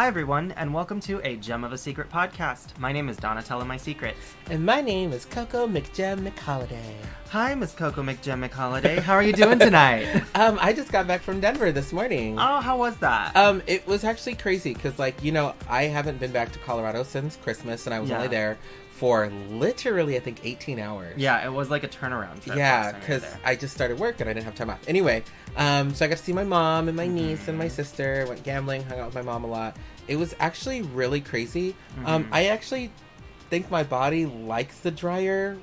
Hi, everyone, and welcome to A Gem of a Secret podcast. My name is Donatella My Secrets. And my name is Coco McGem McHoliday. Hi, Miss Coco McGem McHoliday. How are you doing tonight? I just got back from Denver this morning. Oh, how was that? It was actually crazy because, I haven't been back to Colorado since Christmas, and I was only there for literally, I think, 18 hours. Yeah, it was like a turnaround trip. Yeah, because I just started work and I didn't have time off. Anyway, so I got to see my mom and my niece and my sister. Went gambling, hung out with my mom a lot. It was actually really crazy. I actually think my body likes the drier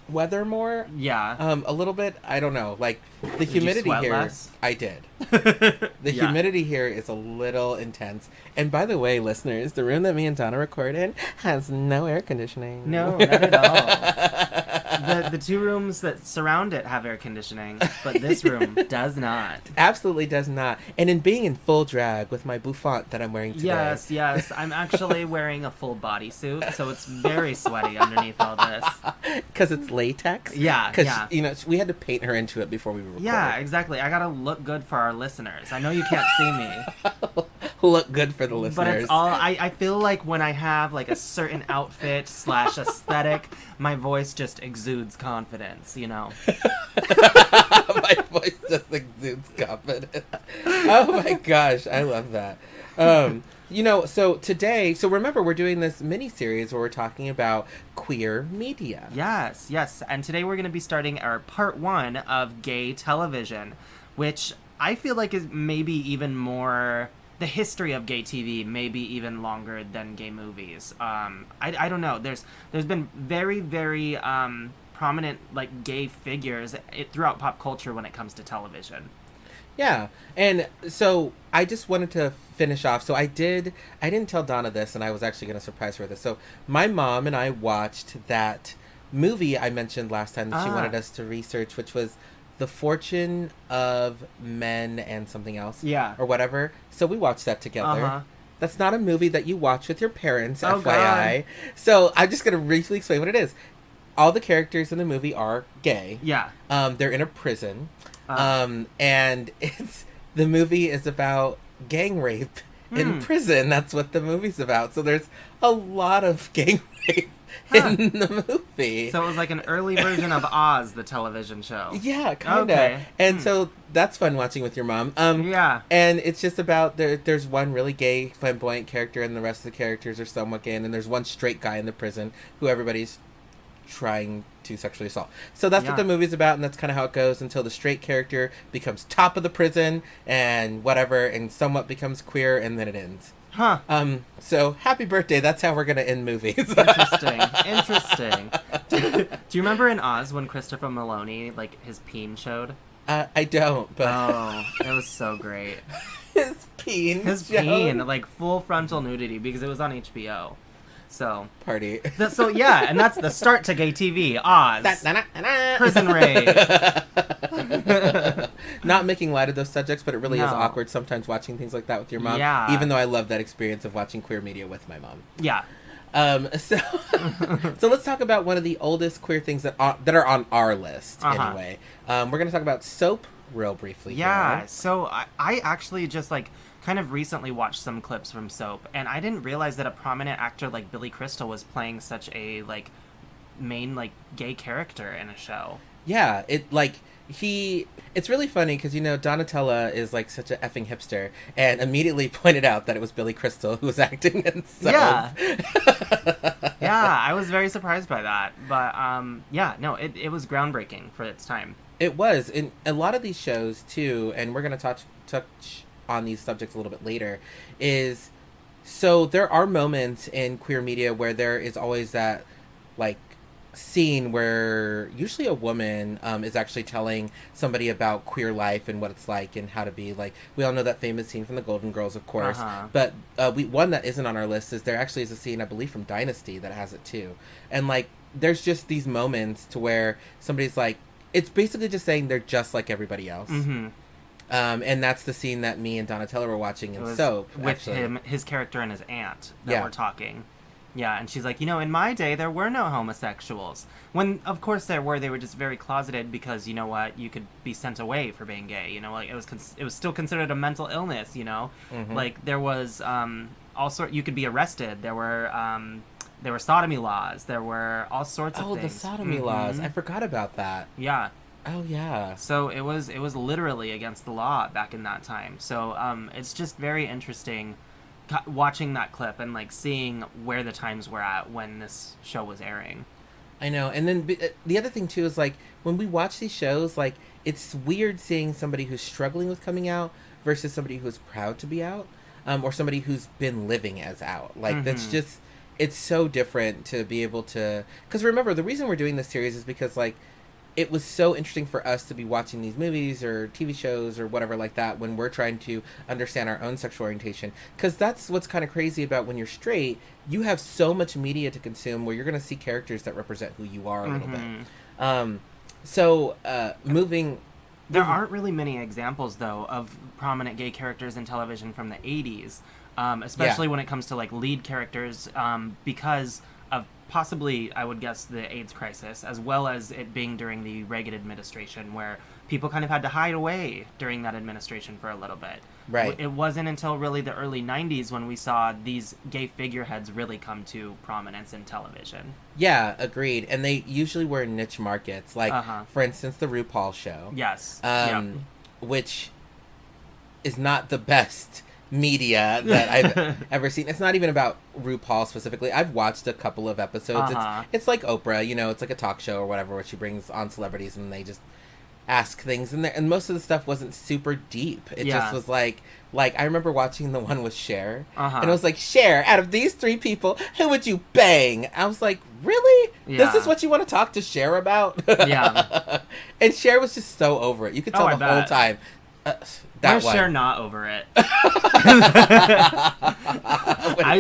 weather more. Yeah. A little bit. I don't know. Like, the Did you humidity sweat here. less? I did. The Yeah. humidity here is a little intense. And by the way, listeners, the room that me and Donna record in has no air conditioning. No, not at all. The two rooms that surround it have air conditioning, but this room does not. Absolutely does not. And in being in full drag with my bouffant that I'm wearing today. Yes. I'm actually wearing a full bodysuit, so it's very sweaty underneath all this. Because it's latex? Yeah, Because, we had to paint her into it before we recorded. Yeah, exactly. I gotta look good for our listeners. I know you can't see me. Look good for the listeners. But it's all, I feel like when I have like a certain outfit / aesthetic, my voice just exudes confidence, you know? My voice just exudes confidence. Oh my gosh, I love that. So today, remember we're doing this mini-series where we're talking about queer media. Yes. And today we're going to be starting our part 1 of gay television, which I feel like is maybe even more... The history of gay TV may be even longer than gay movies. I don't know. There's been very, very prominent like gay figures throughout pop culture when it comes to television. Yeah, and so I just wanted to finish off. So I didn't tell Donna this, and I was actually going to surprise her with this. So my mom and I watched that movie I mentioned last time that she wanted us to research, which was The Fortune of Men and something else. Yeah. Or whatever. So we watched that together. Uh-huh. That's not a movie that you watch with your parents, Oh, FYI. God. So I'm just going to briefly explain what it is. All the characters in the movie are gay. Yeah. They're in a prison. And the movie is about gang rape in prison. That's what the movie's about. So there's a lot of gang rape in the movie. So it was like an early version of Oz, the television show. Yeah, kind of. Okay. And so that's fun watching with your mom. Yeah. And it's just about there's one really gay, flamboyant character, and the rest of the characters are somewhat gay. And then there's one straight guy in the prison who everybody's trying to sexually assault. So that's what the movie's about, and that's kind of how it goes until the straight character becomes top of the prison and whatever, and somewhat becomes queer, and then it ends. Huh. So happy birthday. That's how we're gonna end movies. Interesting. Do you remember in Oz when Christopher Maloney, like, his peen showed? I don't, but... Oh, it was so great. His peen Peen, like, full frontal nudity, because it was on HBO. So... Party. And that's the start to gay TV. Oz. Prison rape. Not making light of those subjects, but it really is No. awkward sometimes watching things like that with your mom. Yeah. Even though I love that experience of watching queer media with my mom. Yeah. So let's talk about one of the oldest queer things that are on our list. Anyway, we're gonna talk about soap real briefly. Yeah. Here. So I actually just like kind of recently watched some clips from Soap, and I didn't realize that a prominent actor like Billy Crystal was playing such a like main like gay character in a show. Yeah, it's really funny because, Donatella is like such a effing hipster and immediately pointed out that it was Billy Crystal who was acting in Soap. Yeah. Yeah, I was very surprised by that. But, it was groundbreaking for its time. It was. In a lot of these shows, too, and we're going to touch on these subjects a little bit later, so there are moments in queer media where there is always that, like, scene where usually a woman is actually telling somebody about queer life and what it's like and how to be like. We all know that famous scene from the Golden Girls, of course, but one that isn't on our list is there actually is a scene, I believe, from Dynasty that has it too. And like there's just these moments to where somebody's like, it's basically just saying they're just like everybody else. And that's the scene that me and Donatella were watching in Soap with his character and his aunt that we're talking. Yeah, and she's like, in my day there were no homosexuals. When of course there were, they were just very closeted because you know what, you could be sent away for being gay. Like it was still considered a mental illness. Mm-hmm. Like there was you could be arrested. There were sodomy laws. There were all sorts of Oh, things. the sodomy laws. I forgot about that. Yeah. Oh, yeah. So it was literally against the law back in that time. So it's just very interesting watching that clip and like seeing where the times were at when this show was airing. I know. And then the other thing too is like when we watch these shows, like it's weird seeing somebody who's struggling with coming out versus somebody who's proud to be out, or somebody who's been living as out. Like that's just, it's so different to be able to, because remember the reason we're doing this series is because like it was so interesting for us to be watching these movies or TV shows or whatever like that when we're trying to understand our own sexual orientation. Because that's what's kind of crazy about when you're straight, you have so much media to consume where you're going to see characters that represent who you are a little bit. Moving... There aren't really many examples, though, of prominent gay characters in television from the 80s, especially when it comes to like lead characters, because of possibly, I would guess, the AIDS crisis, as well as it being during the Reagan administration, where people kind of had to hide away during that administration for a little bit. Right. It wasn't until really the early 90s when we saw these gay figureheads really come to prominence in television. Yeah, agreed. And they usually were in niche markets, like, for instance, the RuPaul show. Yes. Which is not the best media that I've ever seen. It's not even about RuPaul specifically. I've watched a couple of episodes. It's like Oprah, it's like a talk show or whatever where she brings on celebrities and they just ask things and most of the stuff wasn't super deep. It just was like I remember watching the one with Cher and it was like, Cher, out of these 3 people, who would you bang? I was like, really? This is what you want to talk to Cher about? And Cher was just so over it. You could tell the whole time. Where's Cher not over it?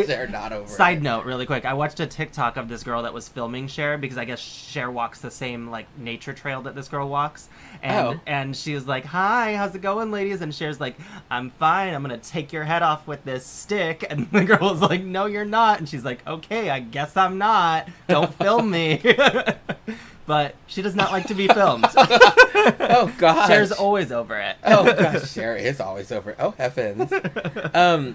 Cher not over Side note, really quick. I watched a TikTok of this girl that was filming Cher because I guess Cher walks the same like nature trail that this girl walks. And she was like, hi, how's it going, ladies? And Cher's like, I'm fine. I'm going to take your head off with this stick. And the girl was like, no, you're not. And she's like, okay, I guess I'm not. Don't film me. But she does not like to be filmed. Oh, gosh. Cher's always over it. Oh, gosh. Cher is always over it. Oh, heavens.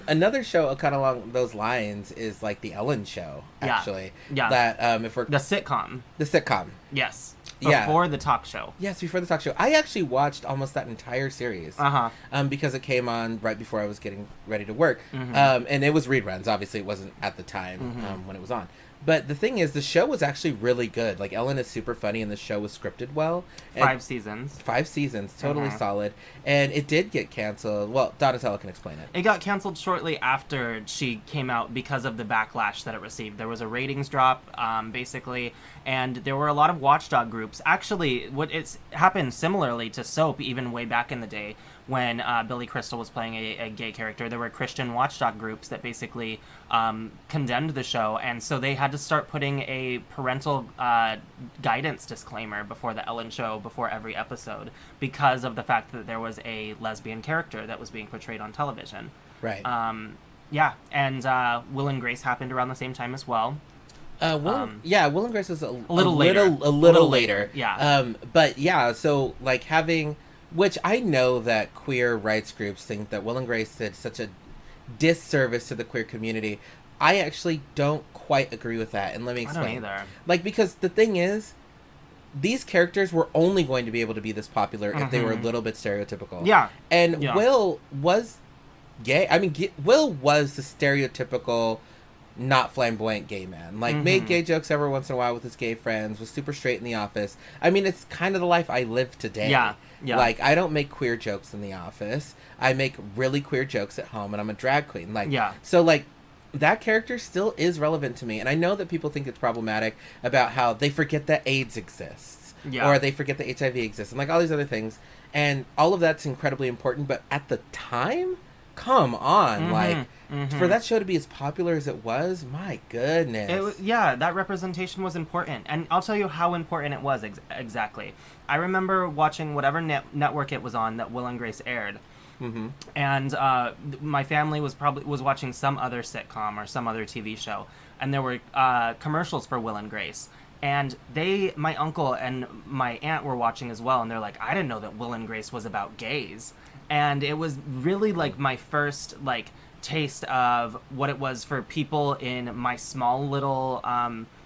Another show kind of along those lines is like The Ellen Show, actually. Yeah. That, if we're... The sitcom. The sitcom. Yes. Before the talk show. Yes, before the talk show. I actually watched almost that entire series. Because it came on right before I was getting ready to work. And it was reruns. Obviously, it wasn't at the time when it was on. But the thing is, the show was actually really good. Like, Ellen is super funny, and the show was scripted well. 5 seasons. 5 seasons. Totally solid. And it did get canceled. Well, Donatella can explain it. It got canceled shortly after she came out because of the backlash that it received. There was a ratings drop, basically, and there were a lot of watchdog groups. Actually, it's happened similarly to Soap, even way back in the day, when Billy Crystal was playing a gay character. There were Christian watchdog groups that basically condemned the show, and so they had to start putting a parental guidance disclaimer before the Ellen Show, before every episode, because of the fact that there was a lesbian character that was being portrayed on television. Right. And Will and Grace happened around the same time as well. Will and Grace was a little later. Yeah. But yeah, so like having... Which I know that queer rights groups think that Will and Grace did such a disservice to the queer community. I actually don't quite agree with that, and let me explain. I don't either. Like, because the thing is, these characters were only going to be able to be this popular if they were a little bit stereotypical. Yeah. And Will was gay. I mean, Will was the stereotypical... not flamboyant gay man. Like, made gay jokes every once in a while with his gay friends, was super straight in the office. I mean, it's kind of the life I live today. Yeah. Like, I don't make queer jokes in the office. I make really queer jokes at home, and I'm a drag queen. Like, so, like, that character still is relevant to me. And I know that people think it's problematic about how they forget that AIDS exists. Or they forget that HIV exists. And, like, all these other things. And all of that's incredibly important. But at the time... come on, for that show to be as popular as it was, my goodness. That representation was important. And I'll tell you how important it was exactly. I remember watching whatever network it was on that Will and Grace aired, Mm-hmm. And my family was watching some other sitcom or some other TV show, and there were commercials for Will and Grace. And my uncle and my aunt were watching as well, and they're like, I didn't know that Will and Grace was about gays. And it was really like my first like taste of what it was for people in my small little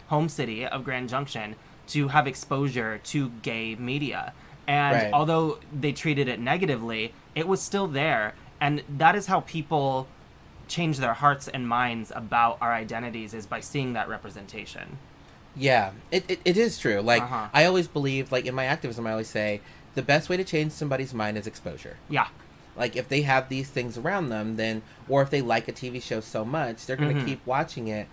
home city of Grand Junction to have exposure to gay media. And Right. although they treated it negatively, it was still there. And that is how people change their hearts and minds about our identities, is by seeing that representation. Yeah, it is true. Like, Uh-huh. I always believe, like, in my activism, I always say, the best way to change somebody's mind is exposure. Yeah. Like, if they have these things around them, then, or if they like a TV show so much, they're going to keep watching it,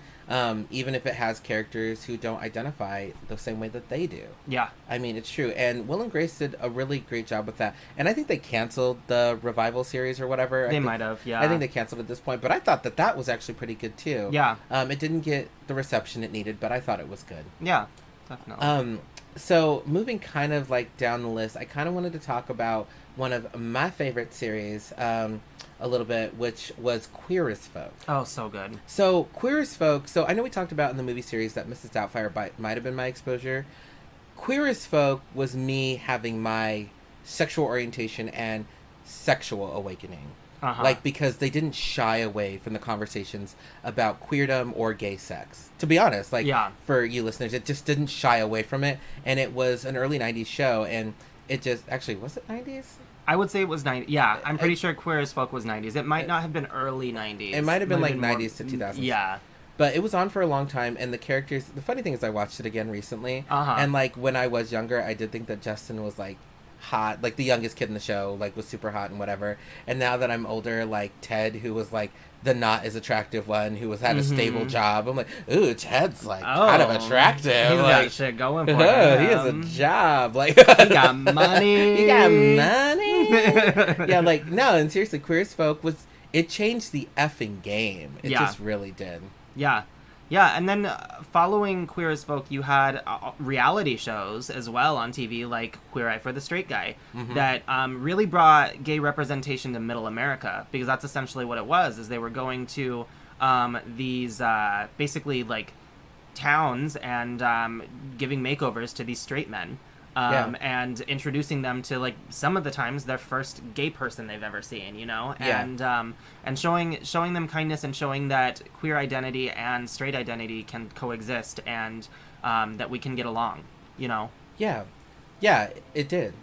even if it has characters who don't identify the same way that they do. Yeah. I mean, it's true. And Will and Grace did a really great job with that. And I think they canceled the revival series or whatever. They might have, yeah. I think they canceled at this point. But I thought that was actually pretty good, too. Yeah. It didn't get the reception it needed, but I thought it was good. Yeah, definitely. So moving kind of like down the list, I kind of wanted to talk about one of my favorite series a little bit, which was Queer as Folk. Oh, so good. So Queer as Folk, so I know we talked about in the movie series that Mrs. Doubtfire might have been my exposure. Queer as Folk was me having my sexual orientation and sexual awakening. Uh-huh. Like, because they didn't shy away from the conversations about queerdom or gay sex. To be honest, like, Yeah. for you listeners, it just didn't shy away from it. And it was an early 90s show, and it just, actually, was it 90s? I would say it was 90s. Yeah, I'm pretty sure Queer as Folk was 90s. It might not have been early 90s. It might have been like more- 90s to 2000s. Yeah. But it was on for a long time, and the characters, the funny thing is I watched it again recently. Uh-huh. And, like, when I was younger, I did think that Justin was, like, hot, like the youngest kid in the show, like was super hot and whatever. And now that I'm older, like Ted, who was like the not as attractive one, who had a stable job, I'm like, ooh, Ted's like kind of attractive. He's like, got shit going for he has a him. job. Like, He got money. he got money. Yeah, like no, and seriously, Queer as Folk it changed the effing game. It Yeah. just really did. Yeah. Yeah, and then following Queer as Folk, you had reality shows as well on TV, like Queer Eye for the Straight Guy, that really brought gay representation to Middle America, because that's essentially what it was, is they were going to these basically like towns and giving makeovers to these straight men. And introducing them to, like, some of the times their first gay person they've ever seen, you know, and showing them kindness, and showing that queer identity and straight identity can coexist, and that we can get along, you know. Yeah, it did.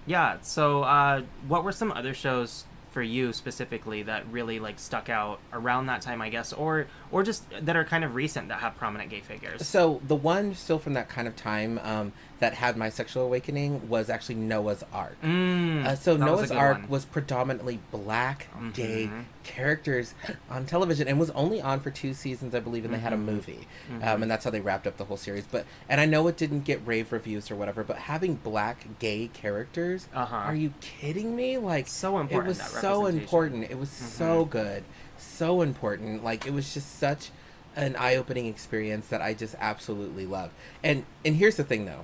Yeah. So, what were some other shows for you specifically that really like stuck out around that time, I guess, or just that are kind of recent that have prominent gay figures? So the one still from that kind of time that had my sexual awakening was actually Noah's Ark. So that was a Noah's good Ark one. was predominantly black gay characters on television, and was only on for 2 seasons, I believe, and they had a movie, and that's how they wrapped up the whole series. And I know it didn't get rave reviews or whatever, but having black gay characters, are you kidding me? Like, So important, It was that so representation. important. It was so good, so important. Like, it was just such an eye-opening experience that I just absolutely love. And here's the thing, though.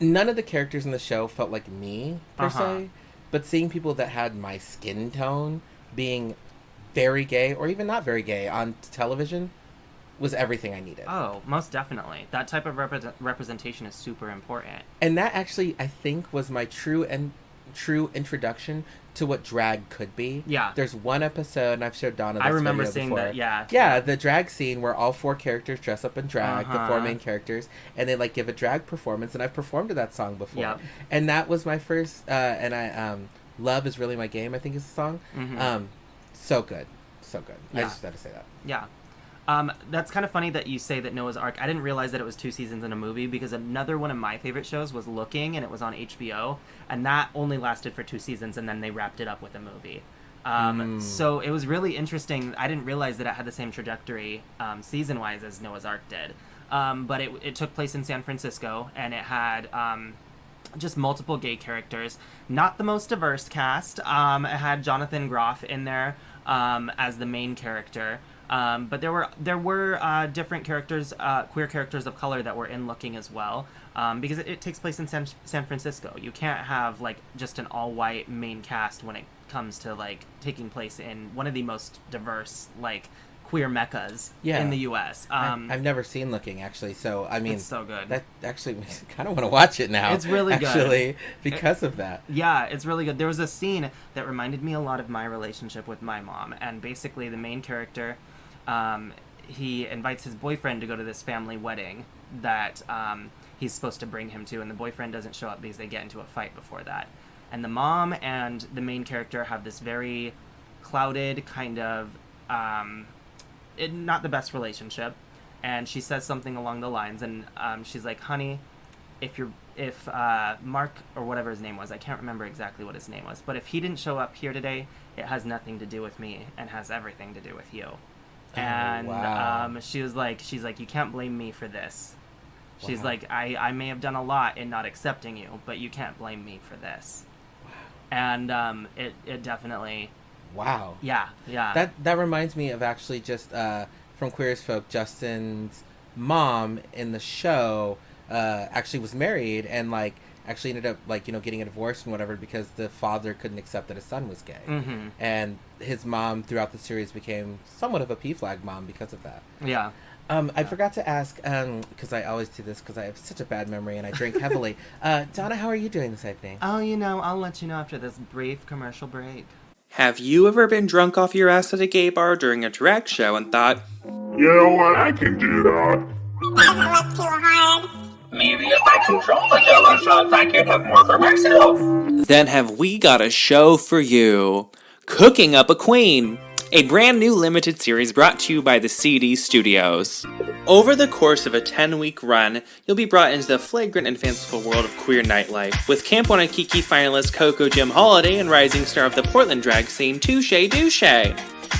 None of the characters in the show felt like me, per se. But seeing people that had my skin tone being very gay, or even not very gay, on television was everything I needed. Oh, most definitely. That type of representation is super important. And that actually, I think, was my true introduction to what drag could be. Yeah. There's one episode, and I've showed Donna this I remember video seeing before. that, yeah. Yeah, the drag scene where all 4 characters dress up in drag, the 4 Uh-huh. main characters, and they like give a drag performance, and I've performed to that song before. Yep. And that was my first, and I, Love is Really My Game, I think is the song. So good. So good. I Yeah. just had to say that. Yeah. That's kind of funny that you say that Noah's Ark. I didn't realize that it was 2 seasons in a movie, because another one of my favorite shows was Looking, and it was on HBO, and that only lasted for 2 seasons, and then they wrapped it up with a movie. So it was really interesting. I didn't realize that it had the same trajectory season-wise as Noah's Ark did. But it took place in San Francisco, and it had just multiple gay characters. Not the most diverse cast. It had Jonathan Groff in there as the main character. But there were different characters, queer characters of color that were in Looking as well, because it takes place in San Francisco. You can't have like just an all-white main cast when it comes to like taking place in one of the most diverse like queer meccas in the U.S. I've never seen Looking, actually, so I mean, it's so good. That actually makes me kind of want to watch it now. It's really good, actually, because of that. Yeah, it's really good. There was a scene that reminded me a lot of my relationship with my mom, and basically the main character, he invites his boyfriend to go to this family wedding that he's supposed to bring him to, and the boyfriend doesn't show up because they get into a fight before that. And the mom and the main character have this very clouded kind of not the best relationship, and she says something along the lines, and she's like, honey, if Mark, or whatever his name was, I can't remember exactly what his name was, but if he didn't show up here today, it has nothing to do with me and has everything to do with you. And wow. she's like, you can't blame me for this. She's Wow. like, I may have done a lot in not accepting you, but you can't blame me for this. Wow. And it definitely... Wow. Yeah. That reminds me of actually just from Queer as Folk, Justin's mom in the show actually was married and like actually ended up like, you know, getting a divorce and whatever because the father couldn't accept that his son was gay. Mm-hmm. And his mom throughout the series became somewhat of a PFLAG mom because of that. Yeah. I forgot to ask, because I always do this because I have such a bad memory and I drink heavily. Donna, how are you doing this evening? Oh, I'll let you know after this brief commercial break. Have you ever been drunk off your ass at a gay bar during a drag show and thought, you know what, I can do that. Doesn't look too hard. Maybe if I control the yellow shots, I can have more for myself. then have we got a show for you. Cooking Up a Queen, a brand new limited series brought to you by the CD Studios. Over the course of a 10-week run, you'll be brought into the flagrant and fanciful world of queer nightlife, with Camp Wanakiki finalist Coco Jim Holiday and rising star of the Portland drag scene, Touche Douche.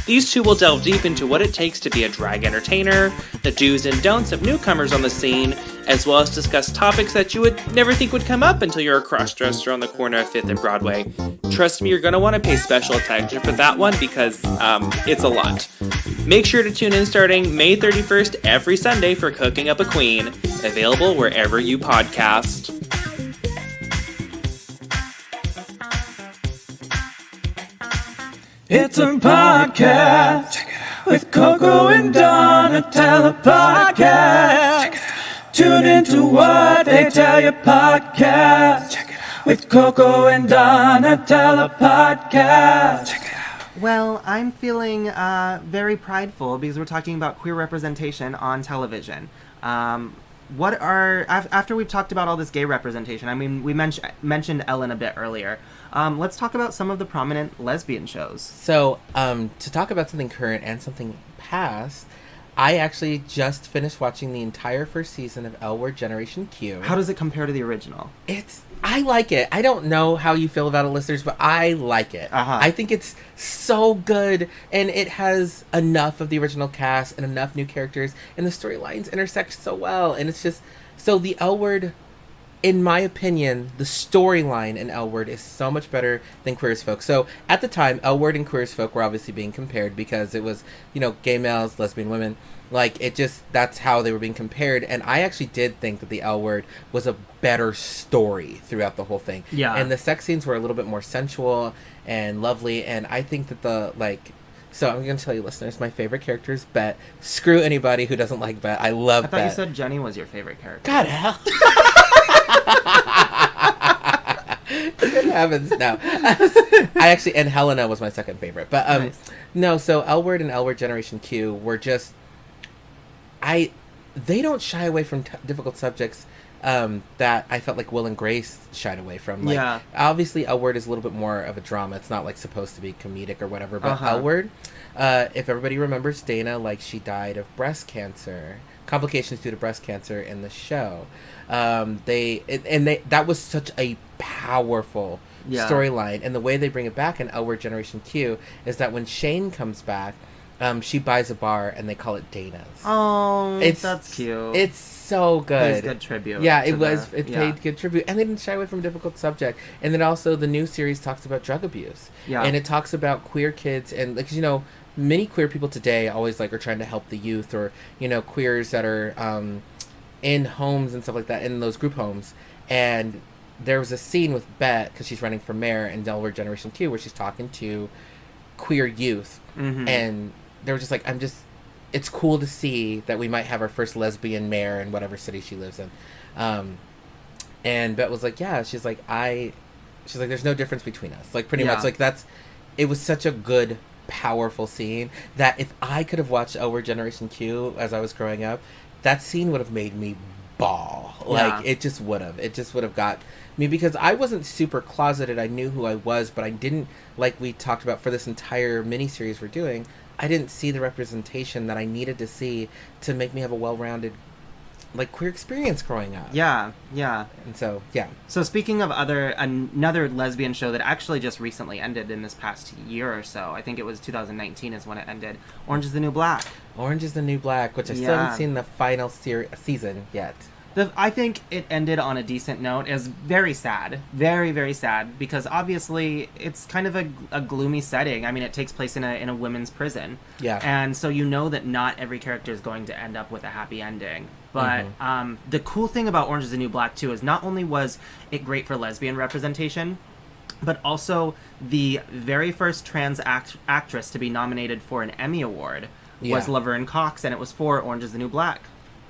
These two will delve deep into what it takes to be a drag entertainer, the do's and don'ts of newcomers on the scene, as well as discuss topics that you would never think would come up until you're a cross-dresser on the corner of 5th and Broadway. Trust me, you're going to want to pay special attention for that one because it's a lot. Make sure to tune in starting May 31st every Sunday for Cooking Up a Queen, available wherever you podcast. It's a podcast with Coco and Donatella podcast. Tune into what they tell you podcast with Coco and Donatella podcast. Well, I'm feeling very prideful because we're talking about queer representation on television. After we've talked about all this gay representation, I mean, we mentioned Ellen a bit earlier. Let's talk about some of the prominent lesbian shows. So, to talk about something current and something past, I actually just finished watching the entire first season of L Word Generation Q. How does it compare to the original? I like it. I don't know how you feel about it, listeners, but I like it. Uh-huh. I think it's so good, and it has enough of the original cast and enough new characters, and the storylines intersect so well, and it's just... So the L Word, in my opinion, the storyline in L Word is so much better than Queer as Folk. So at the time, L Word and Queer as Folk were obviously being compared because it was, you know, gay males, lesbian women. Like, it just, that's how they were being compared. And I actually did think that the L Word was a better story throughout the whole thing. Yeah. And the sex scenes were a little bit more sensual and lovely. And I think that so I'm going to tell you, listeners, my favorite character is Bet. Screw anybody who doesn't like Bet. I love Bet. I thought you said Jenny was your favorite character. God, hell. Good heavens, no. And Helena was my second favorite. But, Nice. no, so L Word and L Word Generation Q were just... They don't shy away from difficult subjects that I felt like Will and Grace shied away from. Like, Yeah. Obviously, L Word is a little bit more of a drama. It's not, like, supposed to be comedic or whatever. But Uh-huh. L Word, if everybody remembers Dana, like, she died of breast cancer. Complications due to breast cancer in the show. That was such a powerful Yeah. storyline. And the way they bring it back in L Word Generation Q is that when Shane comes back, she buys a bar and they call it Dana's. Oh, that's cute. It's so good. It was good tribute. Yeah, to it was. the- It yeah. paid good tribute, and they didn't shy away from a difficult subject. And then also the new series talks about drug abuse. Yeah. And it talks about queer kids and like many queer people today always like are trying to help the youth or queers that are in homes and stuff like that, in those group homes. And there was a scene with Bet, because she's running for mayor in Delaware Generation Q, where she's talking to queer youth, and they were just like, it's cool to see that we might have our first lesbian mayor in whatever city she lives in. And Bet was like, yeah, she's like, there's no difference between us. Like, pretty Yeah. much, like, it was such a good, powerful scene that if I could have watched Over Generation Q as I was growing up, that scene would have made me bawl. Like, Yeah. it just would have got me, because I wasn't super closeted. I knew who I was, but I didn't, like we talked about for this entire miniseries we're doing, I didn't see the representation that I needed to see to make me have a well-rounded, like, queer experience growing up. Yeah, yeah. And so, yeah. So speaking of another lesbian show that actually just recently ended in this past year or so, I think it was 2019 is when it ended, Orange is the New Black. Orange is the New Black, which I still Yeah. haven't seen the final season yet. I think it ended on a decent note. It was very sad. Very, very sad. Because obviously, it's kind of a gloomy setting. I mean, it takes place in a women's prison. Yeah. And so you know that not every character is going to end up with a happy ending. But the cool thing about Orange is the New Black, too, is not only was it great for lesbian representation, but also the very first trans actress to be nominated for an Emmy Award was Yeah. Laverne Cox, and it was for Orange is the New Black.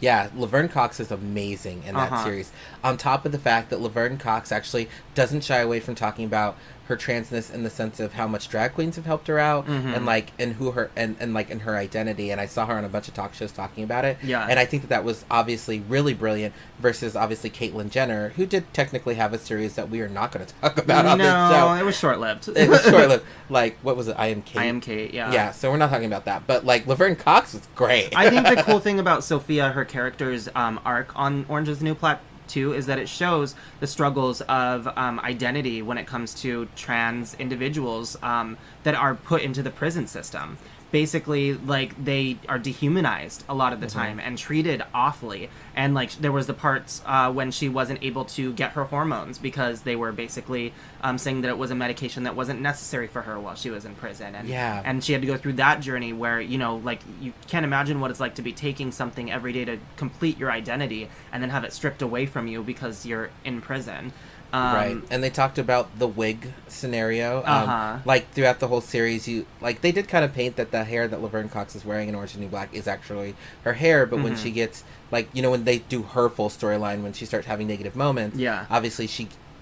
Yeah, Laverne Cox is amazing in that series. On top of the fact that Laverne Cox actually doesn't shy away from talking about her transness in the sense of how much drag queens have helped her out and like and who her and like in her identity. And I saw her on a bunch of talk shows talking about it. Yeah. And I think that was obviously really brilliant versus obviously Caitlyn Jenner, who did technically have a series that we are not going to talk about on this show. No, it was short-lived. It was short-lived. Like, what was it? I Am Kate. I Am Kate, yeah. Yeah, so we're not talking about that. But like Laverne Cox was great. I think the cool thing about Sophia, her character's arc on Orange is the New Black too, is that it shows the struggles of identity when it comes to trans individuals that are put into the prison system. Basically, like, they are dehumanized a lot of the time and treated awfully. And like, there was the parts when she wasn't able to get her hormones because they were basically saying that it was a medication that wasn't necessary for her while she was in prison. And Yeah. and she had to go through that journey where, like, you can't imagine what it's like to be taking something every day to complete your identity and then have it stripped away from you because you're in prison. Right, and they talked about the wig scenario. Uh-huh. Like throughout the whole series, they did kind of paint that the hair that Laverne Cox is wearing in Orange is the New Black is actually her hair. But when she gets when they do her full storyline, when she starts having negative moments, Yeah. obviously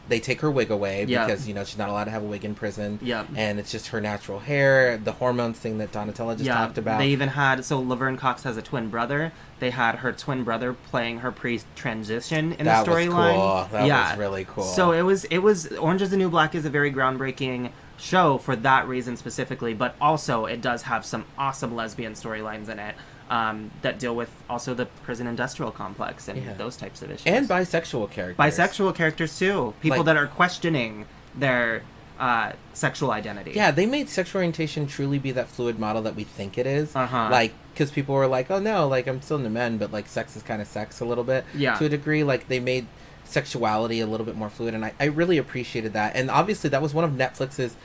they take her wig away Yeah. because she's not allowed to have a wig in prison. Yeah. And it's just her natural hair, the hormones thing that Donatella just talked about. They even had, so Laverne Cox has a twin brother. They had her twin brother playing her pre-transition in That the was storyline. cool. That was really cool. So it was Orange is the New Black is a very groundbreaking show for that reason specifically, but also it does have some awesome lesbian storylines in it that deal with also the prison industrial complex and Yeah. those types of issues. and bisexual characters. bisexual characters too. People Like- that are questioning their sexual identity. Yeah, they made sexual orientation truly be that fluid model that we think it is. Uh-huh. Like, because people were like, oh no, like, I'm still into men, but like, sex is kind of sex a little bit. Yeah. To a degree, like, they made sexuality a little bit more fluid, and I really appreciated that. And obviously, that was one of Netflix's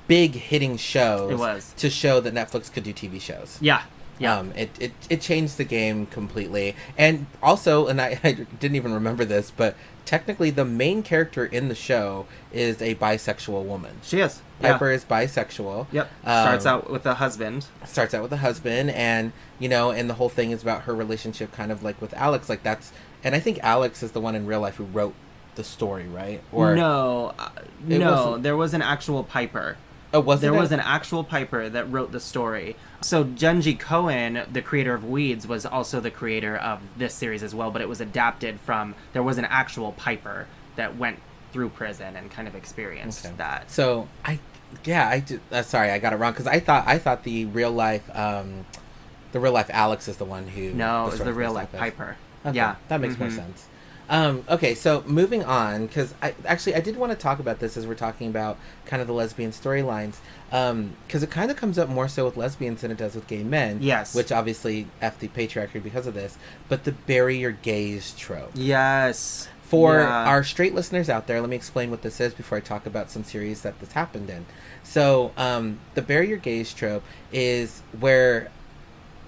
big hitting shows. It was. To show that Netflix could do TV shows. Yeah. Yeah. It changed the game completely. And also, and I didn't even remember this, but technically the main character in the show is a bisexual woman. She is. Piper is bisexual. Yep. Starts out with a husband. Starts out with a husband, and and the whole thing is about her relationship kind of like with Alex. Like, and I think Alex is the one in real life who wrote the story, right? Or No, It wasn't- there was an actual Piper. oh, was There it was an actual Piper that wrote the story. So Genji Cohen, the creator of Weeds, was also the creator of this series as well, but it was adapted from, there was an actual Piper that went through prison and kind of experienced Okay. that. So sorry, I got it wrong because I thought the real life Alex is the one who No, it was story the real based life off of. Piper. Okay, Yeah. that makes more Mhm. sense. Okay, so moving on, because I did want to talk about this as we're talking about kind of the lesbian storylines, because it kind of comes up more so with lesbians than it does with gay men. Yes. Which obviously F the patriarchy because of this, but the bury your gays trope. Yes. For Yeah. our straight listeners out there, let me explain what this is before I talk about some series that this happened in. So, the bury your gays trope is where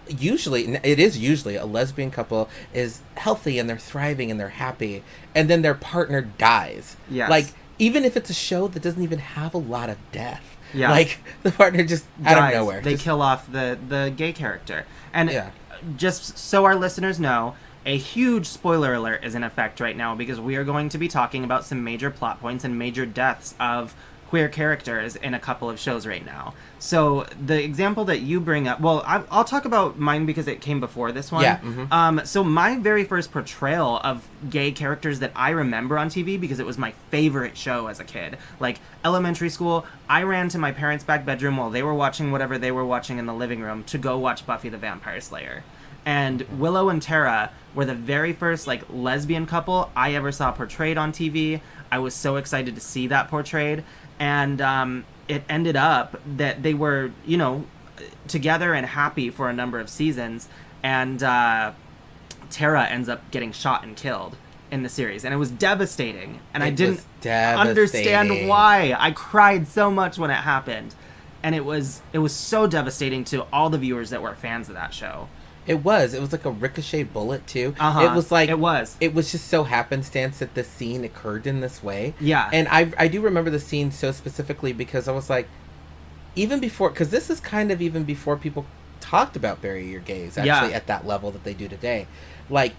it is usually a lesbian couple is healthy and they're thriving and they're happy, and then their partner dies. Yes. Like, even if it's a show that doesn't even have a lot of death. Yeah. Like, the partner just out Dies. of nowhere. They just- kill off the gay character. And Yeah. just so our listeners know, a huge spoiler alert is in effect right now because we are going to be talking about some major plot points and major deaths of queer characters in a couple of shows right now. So the example that you bring up, well, I'll talk about mine because it came before this one. Yeah, mhm. So my very first portrayal of gay characters that I remember on TV, because it was my favorite show as a kid, like elementary school, I ran to my parents' back bedroom while they were watching whatever they were watching in the living room to go watch Buffy the Vampire Slayer. And Willow and Tara were the very first like lesbian couple I ever saw portrayed on TV. I was so excited to see that portrayed, and it ended up that they were, you know, together and happy for a number of seasons, and Tara ends up getting shot and killed in the series, and it was devastating, and I It didn't was devastating. understand why. I cried so much when it happened, and it was so devastating to all the viewers that were fans of that show. It was like a ricochet bullet too. Uh-huh. It was like It was just so happenstance that the scene occurred in this way. Yeah. And I do remember the scene so specifically because I was like, even before, because this is kind of even before people talked about bury your gays actually Yeah. at that level that they do today. Like,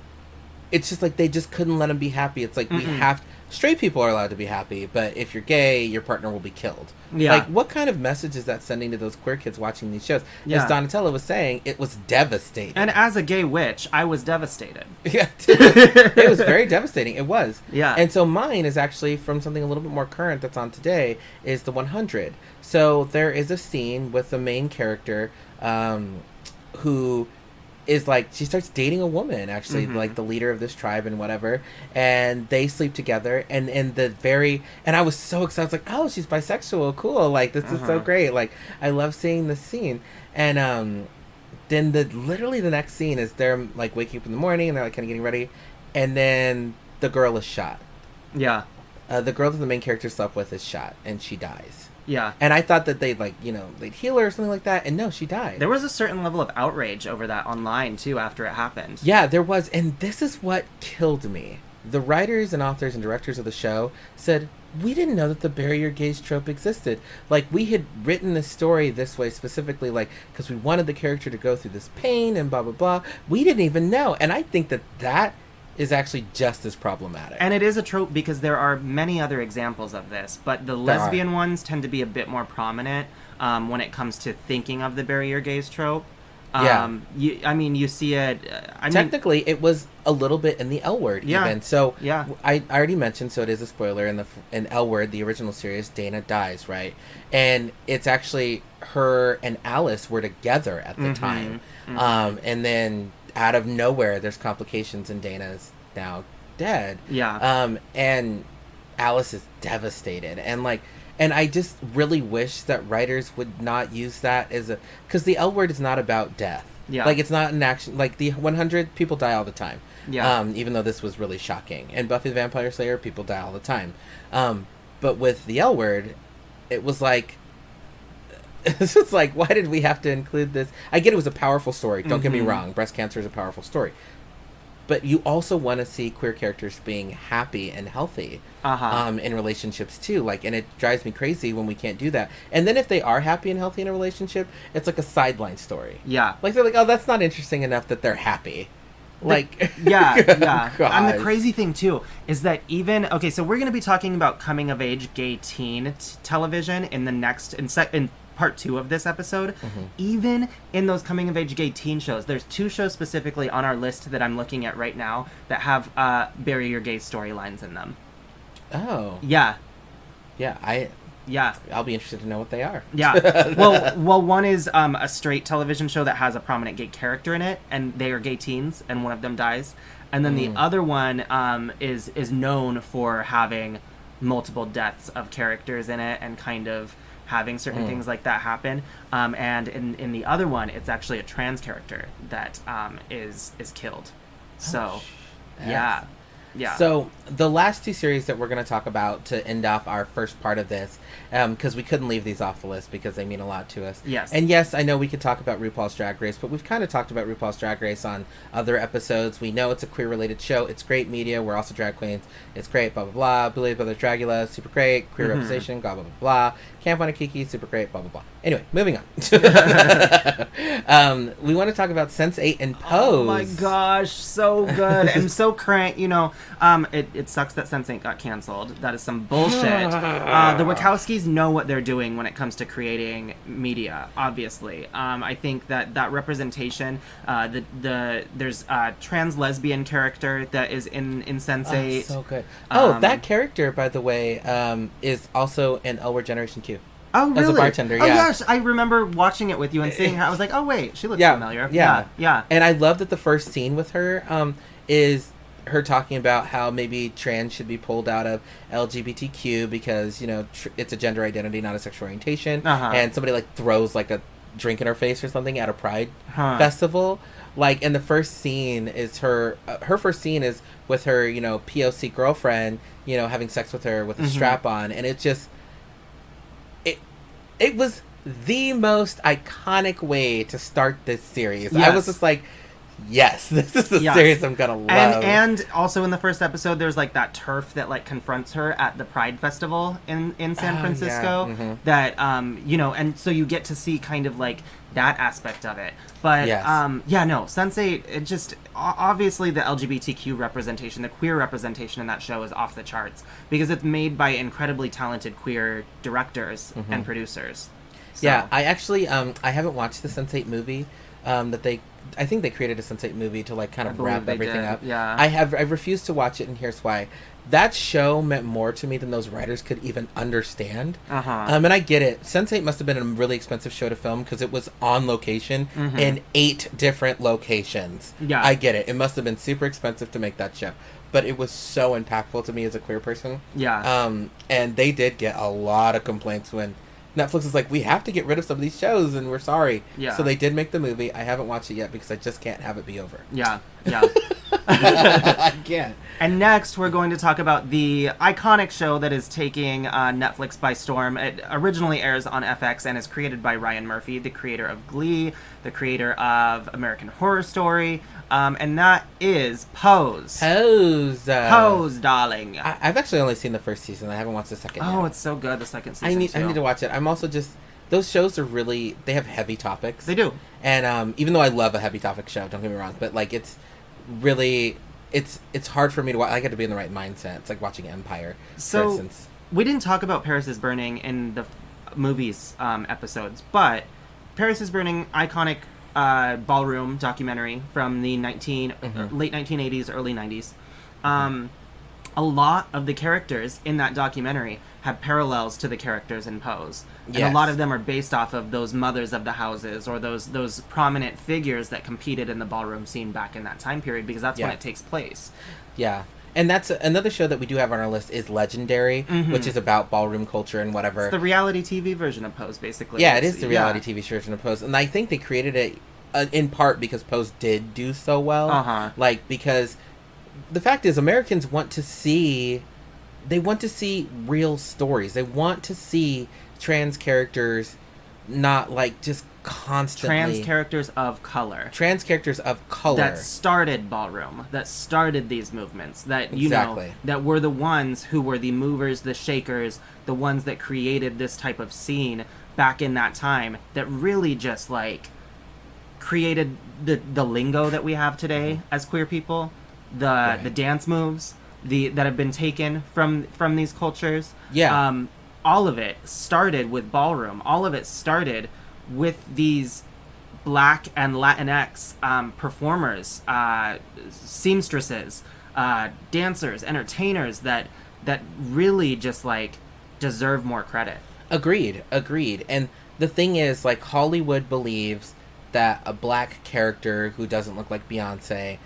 it's just like they just couldn't let them be happy. It's like we have straight people are allowed to be happy, but if you're gay, your partner will be killed. Yeah. Like, what kind of message is that sending to those queer kids watching these shows? Yeah. As Donatella was saying, it was devastating. And as a gay witch, I was devastated. Yeah, it was very devastating. It was. Yeah. And so mine is actually from something a little bit more current that's on today, is the 100. So there is a scene with the main character who is like, she starts dating a woman, actually, like the leader of this tribe and whatever, and they sleep together, and I was so excited. I was like, oh, she's bisexual, cool, like, this is so great, like, I love seeing this scene. And then literally the next scene is they're like waking up in the morning and they're like kind of getting ready, and then the girl is shot. Yeah. The girl that the main character slept with is shot, and she dies. Yeah. And I thought that they'd, like, you know, they'd heal her or something like that, and no, she died. There was a certain level of outrage over that online, too, after it happened. Yeah, there was, and this is what killed me. The writers and authors and directors of the show said, we didn't know that the bury your gays trope existed. Like, we had written the story this way specifically, like, because we wanted the character to go through this pain and blah, blah, blah. We didn't even know. And I think that is actually just as problematic. And it is a trope because there are many other examples of this, but the lesbian ones tend to be a bit more prominent when it comes to thinking of the bury your gays trope. Yeah. You see it. Technically, it was a little bit in the L Word, Yeah. even. So, Yeah. I already mentioned, so it is a spoiler, in L Word, the original series, Dana dies, right? And it's actually her and Alice were together at the time. And then, out of nowhere, there's complications, and Dana's now dead. Yeah. And Alice is devastated. And I just really wish that writers would not use that because the L Word is not about death. Yeah. Like, it's not an action, like, the 100 people die all the time. Yeah. Even though this was really shocking. And Buffy the Vampire Slayer, people die all the time. But with the L Word, it was like, it's just like, why did we have to include this? I get it was a powerful story. Don't get me wrong. Breast cancer is a powerful story. But you also want to see queer characters being happy and healthy in relationships too. Like, and it drives me crazy when we can't do that. And then if they are happy and healthy in a relationship, it's like a sideline story. Yeah. Like, they're like, oh, that's not interesting enough that they're happy. Like, Yeah. God. And the crazy thing, too, is that okay, so we're going to be talking about coming-of-age gay teen television in the next, in part 2 of this episode. Even in those coming-of-age gay teen shows, there's 2 shows specifically on our list that I'm looking at right now that have bury your gay storylines in them. Oh. Yeah. Yeah, Yeah. I'll be interested to know what they are. Yeah. Well, one is a straight television show that has a prominent gay character in it, and they are gay teens, and one of them dies. And then the other one is known for having multiple deaths of characters in it, and kind of having certain things like that happen. And in the other one, it's actually a trans character that is killed. So, yeah. Yeah. So the last two series that we're going to talk about to end off our first part of this, because we couldn't leave these off the list because they mean a lot to us. Yes. And yes, I know we could talk about RuPaul's Drag Race, but we've kind of talked about RuPaul's Drag Race on other episodes. We know it's a queer-related show. It's great media. We're also drag queens. It's great, blah, blah, blah. Billy Brothers Dragula, super great. Queer representation, blah, blah, blah, blah. Camp Wanakiki, super great, blah, blah, blah. Anyway, moving on. We want to talk about Sense8 and Pose. Oh my gosh, so good. And so current, you know. It sucks that Sense8 got canceled. That is some bullshit. The Wachowskis know what they're doing when it comes to creating media, obviously. I think that representation, there's a trans lesbian character that is in Sense8. Oh, so good. That character, by the way, is also in L Word Generation Q. Oh, really? As a bartender, yeah. Oh, yes. I remember watching it with you and seeing her. I was like, oh, wait, she looks familiar. Yeah. And I love that the first scene with her is her talking about how maybe trans should be pulled out of LGBTQ because, you know, it's a gender identity, not a sexual orientation. And somebody, like, throws, like, a drink in her face or something at a Pride festival. Like, and the first scene is her first scene is with her, you know, POC girlfriend, you know, having sex with her with a strap on. And it just... It was the most iconic way to start this series. Yes. I was just like, yes, this is a series I'm gonna love. And also in the first episode, there's like that turf that like confronts her at the Pride Festival in San Francisco. Yeah. That you know, and so you get to see kind of like that aspect of it. But Sense8, it just obviously the LGBTQ representation, the queer representation in that show is off the charts because it's made by incredibly talented queer directors and producers. So. Yeah, I actually I haven't watched the Sense8 movie I think they created a Sense8 movie to like kind of wrap everything up. Yeah. I refused to watch it, and here's why. That show meant more to me than those writers could even understand. And I get it. Sense8 must have been a really expensive show to film because it was on location in 8 different locations. Yeah. I get it. It must have been super expensive to make that show. But it was so impactful to me as a queer person. Yeah. And they did get a lot of complaints when Netflix is like, we have to get rid of some of these shows, and we're sorry. Yeah. So they did make the movie. I haven't watched it yet because I just can't have it be over. Yeah. I can't. And next, we're going to talk about the iconic show that is taking Netflix by storm. It originally airs on FX and is created by Ryan Murphy, the creator of Glee, the creator of American Horror Story, and that is Pose. Pose, darling. I've actually only seen the first season. I haven't watched the second yet. Oh, it's so good, the second season, I need to watch it. I'm also just... Those shows are really... They have heavy topics. They do. And even though I love a heavy topic show, don't get me wrong, but like it's really... It's hard for me to watch. I got to be in the right mindset. It's like watching Empire, for instance. We didn't talk about Paris is Burning in the movies episodes, but Paris is Burning, iconic ballroom documentary from the late 1980s, early 90s. A lot of the characters in that documentary have parallels to the characters in Pose. And a lot of them are based off of those mothers of the houses or those prominent figures that competed in the ballroom scene back in that time period because that's when it takes place. Yeah. And that's another show that we do have on our list is Legendary, which is about ballroom culture and whatever. It's the reality TV version of Pose, basically. Yeah, it is the reality TV version of Pose. And I think they created it in part because Pose did do so well. Like, because the fact is Americans want to see... They want to see real stories. They want to see trans characters not, like, just constantly... Trans characters of color. Trans characters of color. That started ballroom. That started these movements. That, you know, that were the ones who were the movers, the shakers, the ones that created this type of scene back in that time that really just, like, created the lingo that we have today as queer people. The dance moves... that have been taken from these cultures. Yeah. All of it started with ballroom. All of it started with these Black and Latinx performers, seamstresses, dancers, entertainers that really just like deserve more credit. Agreed. And the thing is, like, Hollywood believes that a black character who doesn't look like Beyonce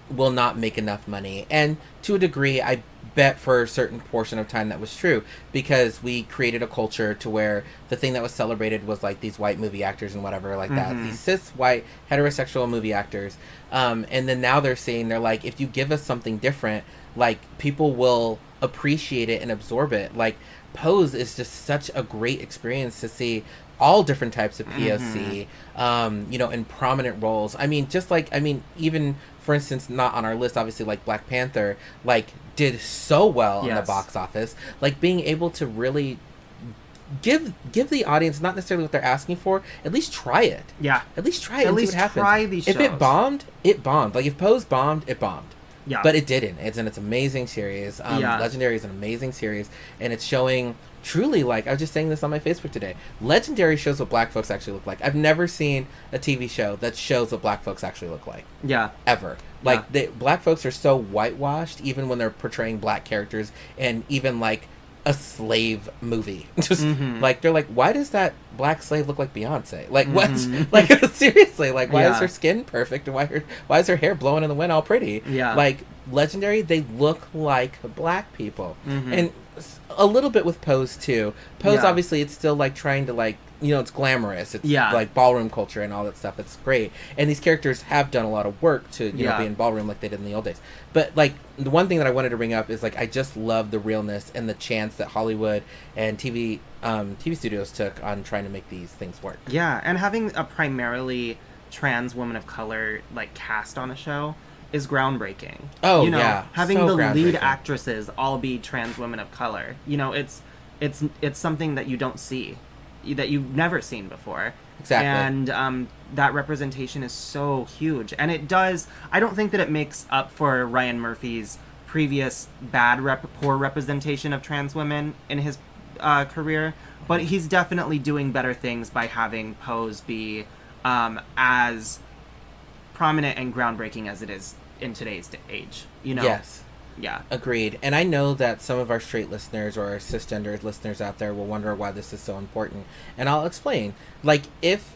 will not make enough money. And to a degree, I bet for a certain portion of time that was true, because we created a culture to where the thing that was celebrated was like these white movie actors and whatever like that, these cis white heterosexual movie actors, and then now they're saying, they're like, if you give us something different, like, people will appreciate it and absorb it. Like, Pose is just such a great experience to see all different types of POC, in prominent roles. I mean, even, for instance, not on our list, obviously, like Black Panther, like, did so well in the box office. Like, being able to really give the audience not necessarily what they're asking for, at least try it. Yeah. At least try it and see what happens. Try these shows. If it bombed, it bombed. Like, if Pose bombed, it bombed. Yeah. But it didn't. It's an amazing series. Legendary is an amazing series, and it's showing truly, like, I was just saying this on my Facebook today, Legendary shows what black folks actually look like. I've never seen a TV show that shows what black folks actually look like. Yeah. Ever. Like, black folks are so whitewashed, even when they're portraying black characters, and even, like, a slave movie. Just, like, they're like, why does that black slave look like Beyonce? Like, what's, like, seriously, like, why is her skin perfect, and why is her hair blowing in the wind all pretty? Yeah. Like, Legendary, they look like black people. And a little bit with Pose, too. Pose, obviously, it's still, like, trying to, like, it's glamorous. It's, like, ballroom culture and all that stuff. It's great. And these characters have done a lot of work to, be in ballroom like they did in the old days. But, like, the one thing that I wanted to bring up is, like, I just love the realness and the chance that Hollywood and TV studios took on trying to make these things work. Yeah, and having a primarily trans woman of color, like, cast on a show is groundbreaking. Oh, yeah. Having so the lead actresses all be trans women of color. It's something that you don't see, that you've never seen before. Exactly. And that representation is so huge. And it does, I don't think that it makes up for Ryan Murphy's previous poor representation of trans women in his career, but he's definitely doing better things by having Pose be as prominent and groundbreaking as it is in today's age, Yes. Yeah. Agreed. And I know that some of our straight listeners or our cisgender listeners out there will wonder why this is so important. And I'll explain. Like, if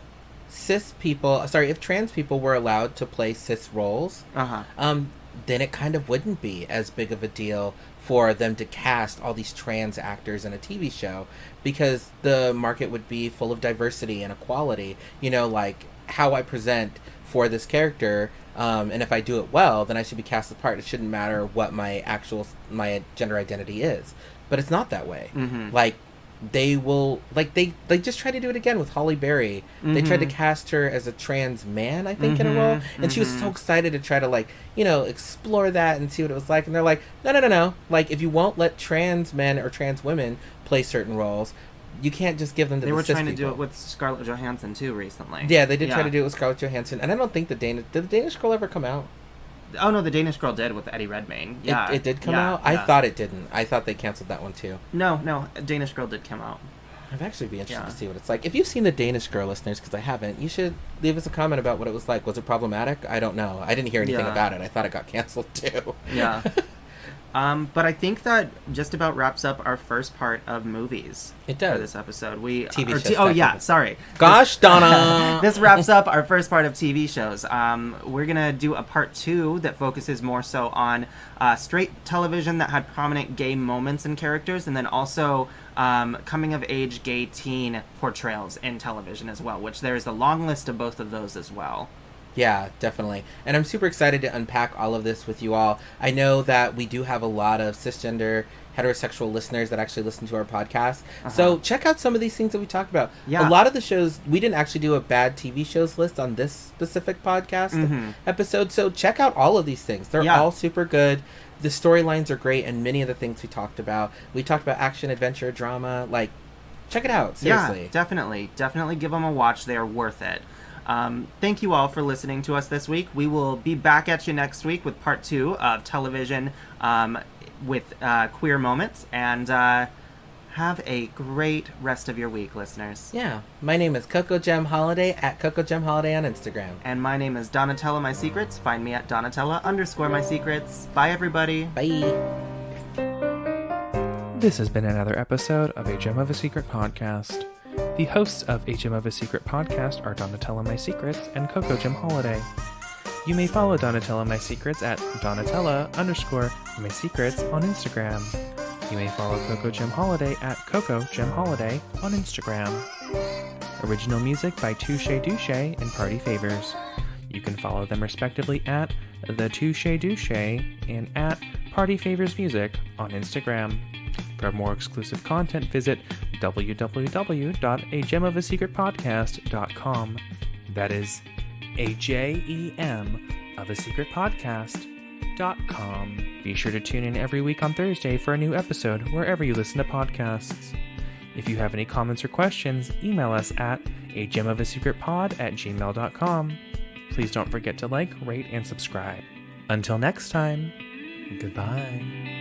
trans people were allowed to play cis roles, then it kind of wouldn't be as big of a deal for them to cast all these trans actors in a TV show, because the market would be full of diversity and equality. Like, how I present for this character, and if I do it well, then I should be cast the part. It shouldn't matter what my gender identity is. But it's not that way. Like, they will, like, they just try to do it again with Halle Berry. They tried to cast her as a trans man, I think, in a role, and she was so excited to try to, like, explore that and see what it was like. And they're like, no. Like, if you won't let trans men or trans women play certain roles, you can't just give them to the cis people. They were trying to do it with Scarlett Johansson, too, recently. Yeah, they did try to do it with Scarlett Johansson. And I don't think did the Danish Girl ever come out? Oh, no, the Danish Girl did with Eddie Redmayne. Yeah. It did come out? I thought it didn't. I thought they canceled that one, too. No, Danish Girl did come out. I'd actually be interested to see what it's like. If you've seen the Danish Girl, listeners, because I haven't, you should leave us a comment about what it was like. Was it problematic? I don't know. I didn't hear anything about it. I thought it got canceled, too. Yeah. But I think that just about wraps up our first part of movies. It does. For this episode. TV shows. Sorry. Gosh, Donna! This wraps up our first part of TV shows. We're going to do a part 2 that focuses more so on straight television that had prominent gay moments and characters, and then also coming-of-age gay teen portrayals in television as well, which there's a long list of both of those as well. Yeah, definitely. And I'm super excited to unpack all of this with you all. I know that we do have a lot of cisgender, heterosexual listeners that actually listen to our podcast. So check out some of these things that we talked about. Yeah. A lot of the shows, we didn't actually do a bad TV shows list on this specific podcast episode. So check out all of these things. They're all super good. The storylines are great, and many of the things we talked about. We talked about action, adventure, drama. Like, check it out. Seriously. Yeah, definitely give them a watch. They are worth it. Thank you all for listening to us this week. We will be back at you next week with part 2 of television with queer moments, and have a great rest of your week, listeners. Yeah. My name is Coco Gem Holiday at Coco Gem Holiday on Instagram. And my name is Donatella My Secrets. Find me at Donatella_My Secrets. Bye, everybody. Bye. This has been another episode of A Gem of a Secret podcast. The hosts of A Gem of a Secret podcast are Donatella My Secrets and Coco Gem Holiday. You may follow Donatella My Secrets at Donatella_My Secrets on Instagram. You may follow Coco Gem Holiday at Coco Gem Holiday on Instagram. Original music by Touche Douche and Party Favors. You can follow them respectively at The Touche Douche and at Party Favors Music on Instagram. For more exclusive content, visit www.agemofasecretpodcast.com. That is AJEM of a secret podcast.com. Be sure to tune in every week on Thursday for a new episode wherever you listen to podcasts. If you have any comments or questions, email us at agemofasecretpod@gmail.com. Please don't forget to like, rate, and subscribe. Until next time, goodbye.